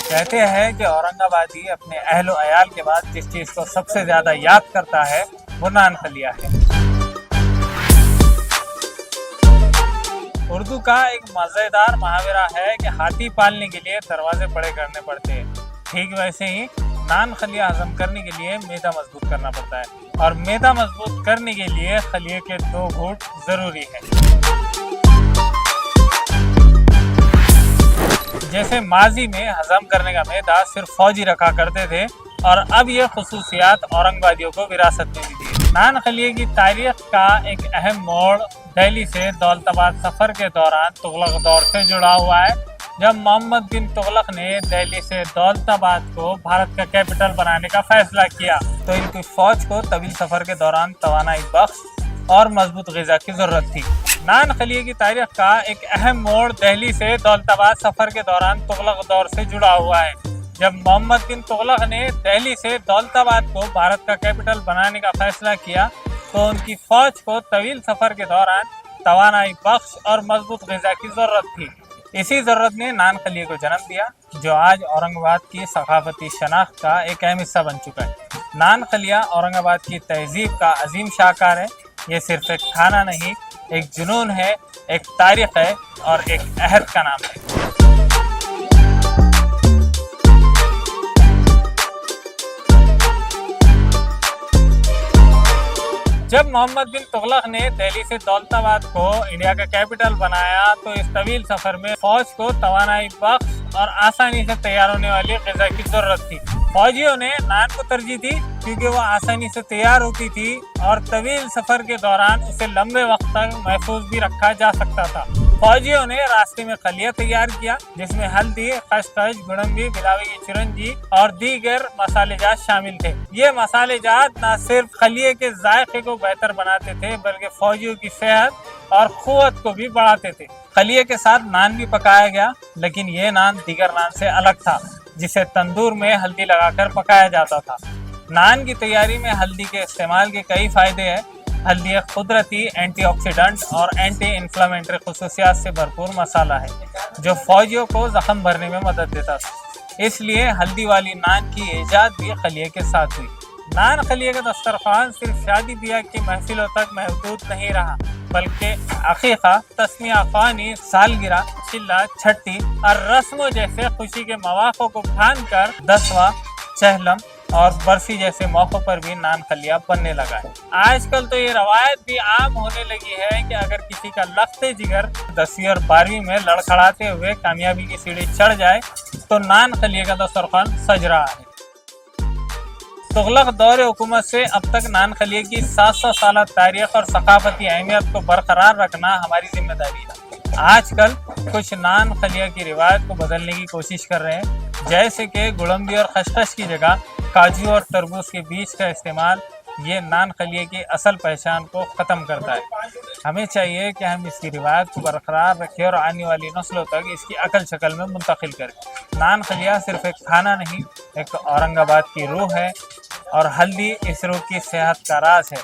کہتے ہیں کہ اورنگ آبادی اپنے اہل و عیال کے بعد جس چیز کو سب سے زیادہ یاد کرتا ہے وہ نان خلیہ ہے۔ اردو کا ایک مزیدار محاورہ ہے کہ ہاتھی پالنے کے لیے دروازے بڑے کرنے پڑتے ہیں، ٹھیک ویسے ہی نان خلیہ ہضم کرنے کے لیے میدا مضبوط کرنا پڑتا ہے، اور میدا مضبوط کرنے کے لیے خلیے کے 2 گھونٹ ضروری ہے۔ جیسے ماضی میں ہضم کرنے کا میدا صرف فوجی رکھا کرتے تھے، اور اب یہ خصوصیات اورنگ آبادیوں کو وراثت میں ملی ہے۔ نان خلیہ کی تاریخ کا ایک اہم موڑ دہلی سے دولت آباد سفر کے دوران تغلق دور سے جڑا ہوا ہے، جب محمد بن تغلق نے دہلی سے دولت آباد کو بھارت کا کیپٹل بنانے کا فیصلہ کیا تو ان کی فوج کو طویل سفر کے دوران توانائی بخش اور مضبوط غذا کی ضرورت تھی۔ نان خلیہ کی تاریخ کا ایک اہم موڑ دہلی سے دولت آباد سفر کے دوران تغلق دور سے جڑا ہوا ہے، جب محمد بن تغلق نے دہلی سے دولت آباد کو بھارت کا کیپٹل بنانے کا فیصلہ کیا تو ان کی فوج کو طویل سفر کے دوران توانائی بخش اور مضبوط غذا کی ضرورت تھی۔ اسی ضرورت نے نان خلیہ کو جنم دیا، جو آج اورنگ آباد کی ثقافتی شناخت کا ایک اہم حصہ بن چکا ہے۔ نان خلیہ اورنگ آباد کی تہذیب کا عظیم شاہکار ہے۔ یہ صرف ایک کھانا نہیں، ایک جنون ہے، ایک تاریخ ہے اور ایک عہد کا نام ہے۔ جب محمد بن تغلق نے دہلی سے دولت آباد کو انڈیا کا کیپٹل بنایا تو اس طویل سفر میں فوج کو توانائی بخش اور آسانی سے تیار ہونے والی غذا کی ضرورت تھی۔ فوجیوں نے نان کو ترجیح دی کیونکہ وہ آسانی سے تیار ہوتی تھی اور طویل سفر کے دوران اسے لمبے وقت تک محفوظ بھی رکھا جا سکتا تھا۔ فوجیوں نے راستے میں خلیہ تیار کیا جس میں ہلدی، خشخش، گڑمبی، بلاوی کی چرنجی اور دیگر مسالے جات شامل تھے۔ یہ مسالے جات نہ صرف خلیہ کے ذائقے کو بہتر بناتے تھے بلکہ فوجیوں کی صحت اور قوت کو بھی بڑھاتے تھے۔ خلیہ کے ساتھ نان بھی پکایا گیا، لیکن یہ نان دیگر نان سے الگ تھا جسے تندور میں ہلدی لگا کر پکایا جاتا تھا۔ نان کی تیاری میں ہلدی کے استعمال کے کئی فائدے ہیں۔ ہلدی ایک قدرتی اینٹی آکسیڈنٹ اور اینٹی انفلیمیٹری خصوصیات سے بھرپور مسالہ ہے جو فوجیوں کو زخم بھرنے میں مدد دیتا تھا، اس لیے ہلدی والی نان کی ایجاد بھی خلیہ کے ساتھ ہوئی۔ نان خلیہ کا دسترخوان صرف شادی بیاہ کی محفلوں تک محدود نہیں رہا بلکہ عقیقہ، تسمیہ خوانی، سالگرہ، چلہ، چھٹی اور رسموں جیسے خوشی کے مواقع کو بھان کر دسواں، چہلم اور برسی جیسے موقعوں پر بھی نان خلیہ بننے لگا ہے۔ آج کل تو یہ روایت بھی عام ہونے لگی ہے کہ اگر کسی کا لخت جگر 10ویں اور 12ویں میں لڑکھڑاتے ہوئے کامیابی کی سیڑھی چڑھ جائے تو نان خلیہ کا دسترخوان سج رہا ہے۔ تغلق دور حکومت سے اب تک نان خلیہ کی 700 سالہ تاریخ اور ثقافتی اہمیت کو برقرار رکھنا ہماری ذمہ داری ہے۔ آج کل کچھ نان خلیہ کی روایت کو بدلنے کی کوشش کر رہے ہیں، جیسے کہ گڑمبی اور خشخش کی جگہ کاجو اور تربوز کے بیج کا استعمال۔ یہ نان خلیہ کی اصل پہچان کو ختم کرتا ہے۔ ہمیں چاہیے کہ ہم اس کی روایت کو برقرار رکھیں اور آنے والی نسلوں تک اس کی عقل شکل میں منتقل کریں۔ نان خلیہ صرف ایک کھانا نہیں، ایک اورنگ آباد کی روح ہے، اور ہلدی اس روح کی صحت کا راز ہے۔